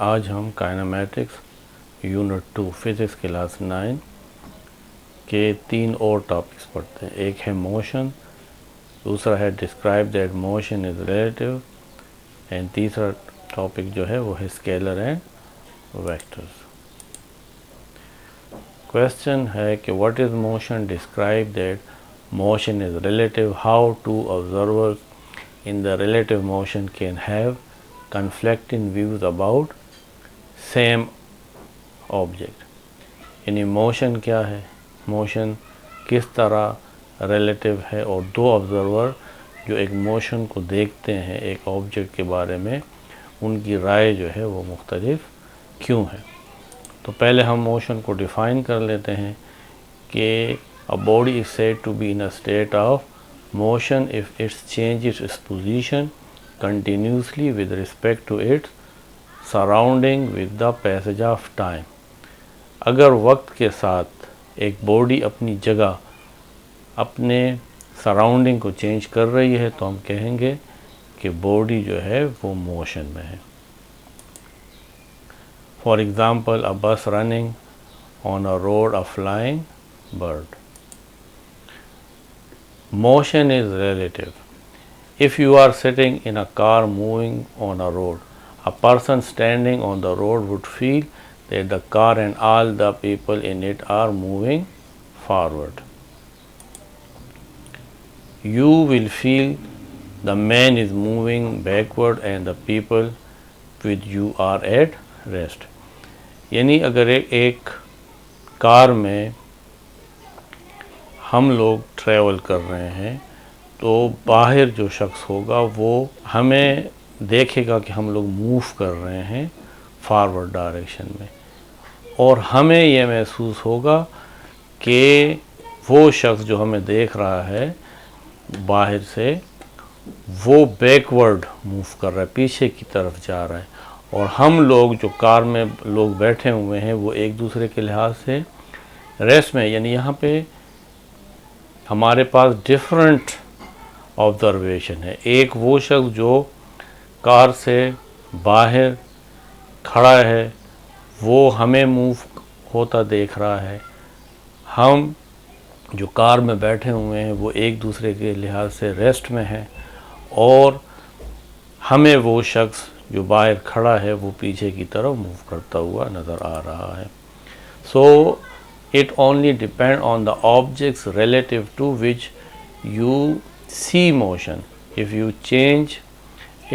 आज हम kinematics unit 2 physics class 9 के 3 और टॉपिक्स पढ़ते हैं। एक है मोशन, दूसरा है describe that motion is relative and तीसरा टॉपिक जो है वो है स्केलर एंड वेक्टर्स। क्वेश्चन है कि what is motion, describe that motion is relative, how to observers in the relative motion can have conflicting views about same object. यानी मोशन क्या है, मोशन किस तरह रिलेटिव है और दो ऑब्जर्वर जो एक मोशन को देखते हैं एक ऑब्जेक्ट के बारे में, उनकी राय जो है वो मुख्तलिफ क्यों है। तो पहले हम मोशन को डिफ़ाइन कर लेते हैं कि a body is said to be in a state of motion if its changes its position continuously with respect to its surrounding with the passage of time। अगर वक्त के साथ एक बॉडी अपनी जगह अपने सराउंडिंग को चेंज कर रही है तो हम कहेंगे कि बॉडी जो है वो मोशन में है। फॉर एग्ज़ाम्पल, अ बस running on a road, a flying bird. Motion is relative. If you are sitting in a car moving on a road, a person standing on the road would feel that the car and all the people in it are moving forward. You will feel the man is moving backward and the people with you are at rest। यानी अगर एक car में हम लोग travel कर रहे हैं तो बाहर जो शख्स होगा वो हमें देखेगा कि हम लोग मूव कर रहे हैं फॉरवर्ड डायरेक्शन में, और हमें ये महसूस होगा कि वो शख्स जो हमें देख रहा है बाहर से वो बैकवर्ड मूव कर रहा है, पीछे की तरफ जा रहा है, और हम लोग जो कार में लोग बैठे हुए हैं वो एक दूसरे के लिहाज से रेस्ट में। यानी यहाँ पे हमारे पास डिफरेंट ऑब्जर्वेशन है। एक वो शख्स जो कार से बाहर खड़ा है वो हमें मूव होता देख रहा है, हम जो कार में बैठे हुए हैं वो एक दूसरे के लिहाज से रेस्ट में हैं, और हमें वो शख्स जो बाहर खड़ा है वो पीछे की तरफ मूव करता हुआ नज़र आ रहा है। So it only depend on the objects relative to which you see motion। if you change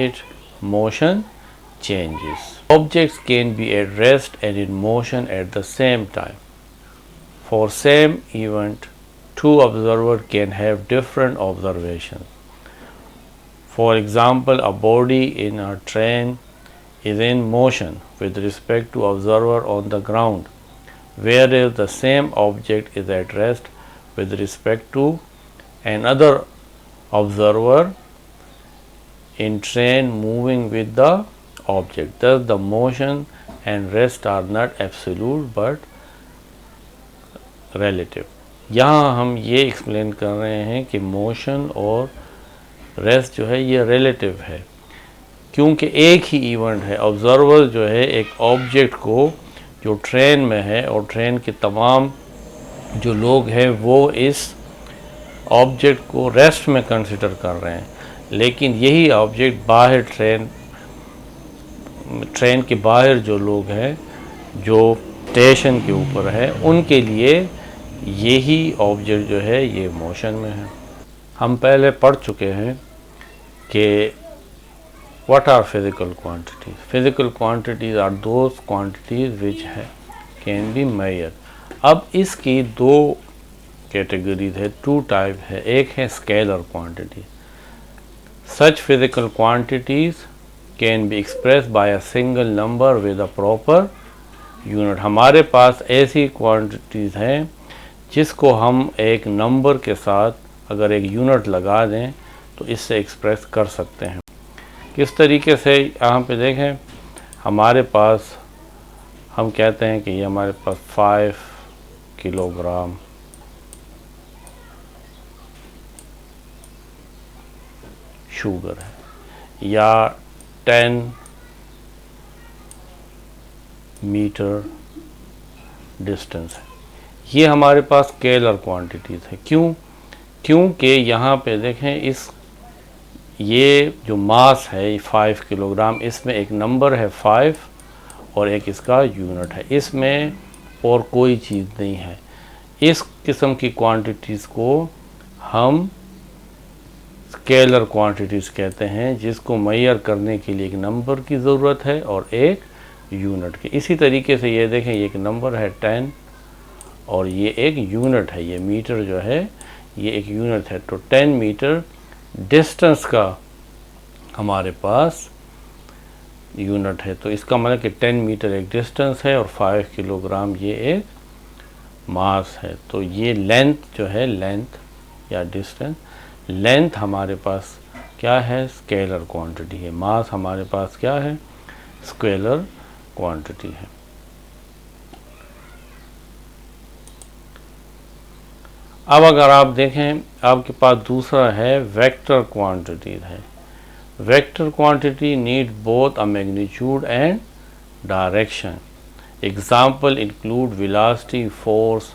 it, motion changes। Objects can be at rest and in motion at the same time। for same event, two observers can have different observations। for example, a body in a train is in motion with respect to observer on the ground, whereas the same object is at rest with respect to another observer in train moving with the object। thus the motion and rest are not absolute but relative। यहाँ हम ये explain कर रहे हैं कि motion और rest जो है ये रिलेटिव है, क्योंकि एक ही इवेंट है। ऑब्जर्वर जो है एक ऑब्जेक्ट को जो ट्रेन में है और ट्रेन के तमाम जो लोग हैं वो इस ऑब्जेक्ट को रेस्ट में कंसिडर कर रहे हैं, लेकिन यही ऑब्जेक्ट बाहर ट्रेन के बाहर जो लोग हैं जो स्टेशन के ऊपर है उनके लिए यही ऑब्जेक्ट जो है ये मोशन में है। हम पहले पढ़ चुके हैं कि what are physical quantities. Physical quantities are those quantities which है कैन बी मेजर। अब इसकी दो कैटेगरीज है, टू टाइप है। एक है scalar quantity. Such physical quantities can be express bye a single number with a proper unit. हमारे पास ऐसी क्वांटिटीज हैं जिसको हम एक नंबर के साथ अगर एक यूनिट लगा दें तो इससे एक्सप्रेस कर सकते हैं। किस तरीके से, यहाँ पे देखें, हमारे पास हम कहते हैं कि ये हमारे पास 5 किलोग्राम शुगर है, या 10 मीटर डिस्टेंस है। ये हमारे पास स्केलर क्वांटिटीज़ है। क्योंकि यहाँ पे देखें, ये जो मास है 5 किलोग्राम, इसमें एक नंबर है 5 और एक इसका यूनिट है, इसमें और कोई चीज़ नहीं है। इस किस्म की क्वांटिटीज़ को हम स्केलर क्वांटिटीज़ कहते हैं, जिसको मेजर करने के लिए एक नंबर की ज़रूरत है और एक यूनिट की। इसी तरीके से ये देखें, ये एक नंबर है 10 और ये एक यूनिट है, ये मीटर जो है ये एक यूनिट है। तो 10 मीटर डिस्टेंस का हमारे पास यूनिट है। तो इसका मतलब कि 10 मीटर एक डिस्टेंस है और 5 किलोग्राम ये एक मास है। तो ये लेंथ जो है, लेंथ या डिस्टेंस, लेंथ हमारे पास क्या है, स्केलर क्वांटिटी है। मास हमारे पास क्या है, स्केलर क्वांटिटी है। अब अगर आप देखें, आपके पास दूसरा है वेक्टर क्वांटिटी है। Vector quantity need both a magnitude and direction. Example include velocity, force,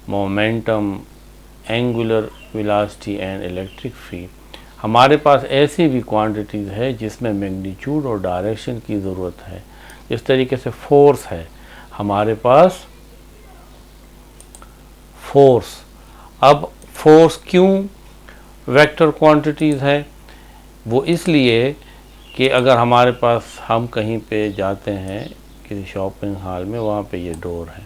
momentum, angular velocity and electric field. हमारे पास ऐसी भी क्वांटिटीज़ है जिसमें मैग्नीट्यूड और डायरेक्शन की ज़रूरत है। इस तरीके से फोर्स है हमारे पास, फोर्स। अब फोर्स क्यों वेक्टर क्वांटिटीज़ है, वो इसलिए कि अगर हमारे पास, हम कहीं पे जाते हैं किसी शॉपिंग हॉल में, वहाँ पे ये डोर है।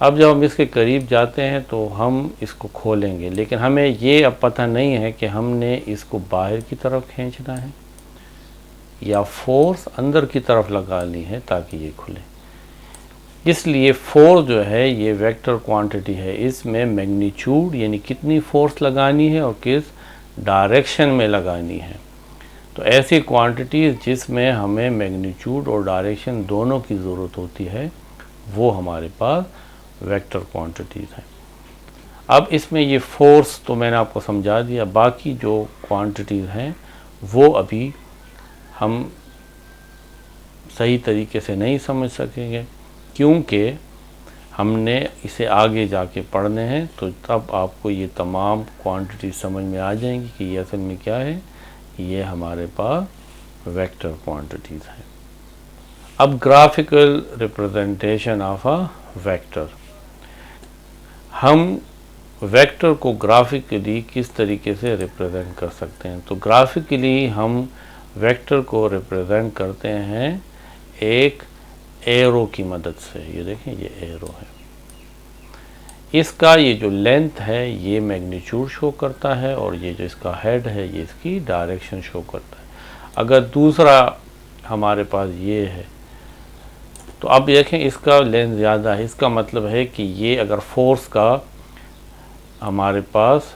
अब जब हम इसके करीब जाते हैं तो हम इसको खोलेंगे, लेकिन हमें ये अब पता नहीं है कि हमने इसको बाहर की तरफ खींचना है या फोर्स अंदर की तरफ लगानी है ताकि ये खुले। इसलिए फोर्स जो है ये वेक्टर क्वांटिटी है। इसमें मैग्नीट्यूड यानी कितनी फोर्स लगानी है और किस डायरेक्शन में लगानी है। तो ऐसी क्वांटिटीज़ जिसमें हमें मैग्नीट्यूड और डायरेक्शन दोनों की ज़रूरत होती है, वो हमारे पास वेक्टर क्वांटिटीज़ है। अब इसमें ये फोर्स तो मैंने आपको समझा दिया, बाकी जो क्वांटिटीज़ हैं वो अभी हम सही तरीके से नहीं समझ सकेंगे, क्योंकि हमने इसे आगे जाके पढ़ने हैं। तो तब आपको ये तमाम क्वांटिटी समझ में आ जाएंगी कि ये असल में क्या है, ये हमारे पास वेक्टर क्वांटिटीज़ है। अब graphical representation of a vector. हम वेक्टर को ग्राफिकली किस तरीके से रिप्रेजेंट कर सकते हैं? तो ग्राफिकली हम वेक्टर को रिप्रेजेंट करते हैं एक एरो की मदद से। ये देखें, ये एरो है, इसका ये जो लेंथ है ये मैग्नीट्यूड शो करता है और ये जो इसका हेड है ये इसकी डायरेक्शन शो करता है। अगर दूसरा हमारे पास ये है तो अब देखें इसका लेंथ ज़्यादा है, इसका मतलब है कि ये अगर फोर्स का हमारे पास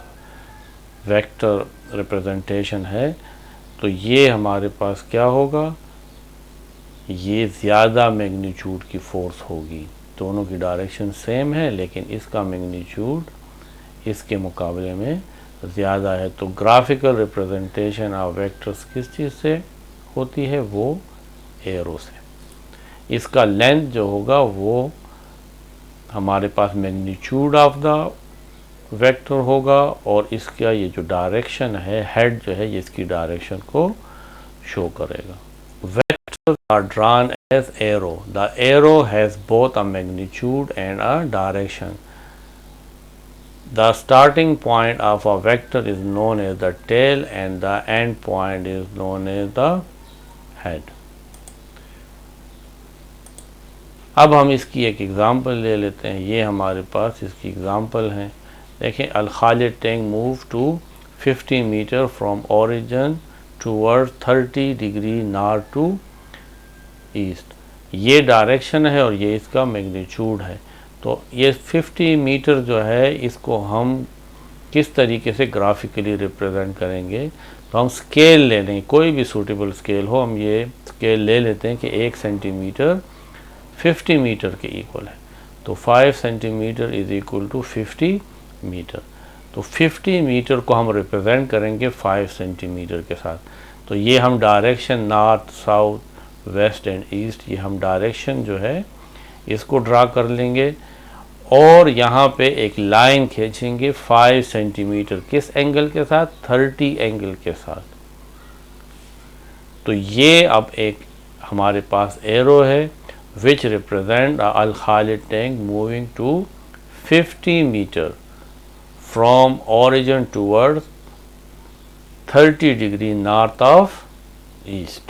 वेक्टर रिप्रेजेंटेशन है तो ये हमारे पास क्या होगा, ये ज़्यादा मैग्नीट्यूड की फोर्स होगी। दोनों की डायरेक्शन सेम है लेकिन इसका मैग्नीट्यूड इसके मुकाबले में ज़्यादा है। तो ग्राफिकल रिप्रेजेंटेशन ऑफ वेक्टर्स किस चीज़ से होती है, वो एरो से। इसका लेंथ जो होगा वो हमारे पास मैग्नीट्यूड ऑफ द वेक्टर होगा और इसका ये जो डायरेक्शन है, हेड जो है, ये इसकी डायरेक्शन को शो करेगा। Vectors are drawn as arrow. The arrow has both a magnitude and a direction. The starting point of a vector is known as the tail and the end point is known as the head. अब हम इसकी एक example ले लेते हैं। ये हमारे पास इसकी एग्जांपल है। देखें, Al Khalid tank move to 50 metre from origin toward 30 degree north to east. ये डायरेक्शन है और ये इसका मैग्नीट्यूड है। तो ये 50 मीटर जो है इसको हम किस तरीके से ग्राफिकली रिप्रेजेंट करेंगे, तो हम स्केल ले लें, कोई भी सूटेबल स्केल हो, हम ये स्केल ले लेते हैं कि 1 सेंटीमीटर 50 मीटर के इक्वल है। तो 5 centimetre is equal to 50 metre. तो 50 मीटर को हम रिप्रेजेंट करेंगे 5 सेंटीमीटर के साथ। तो ये हम direction north, south, west and east, ये हम डायरेक्शन जो है इसको ड्रा कर लेंगे और यहाँ पे एक लाइन खींचेंगे 5 सेंटीमीटर, किस एंगल के साथ? 30 एंगल के साथ। तो ये अब एक हमारे पास एरो है which represent Al Khalid tank moving to 50 metre from origin towards 30 degree north of east।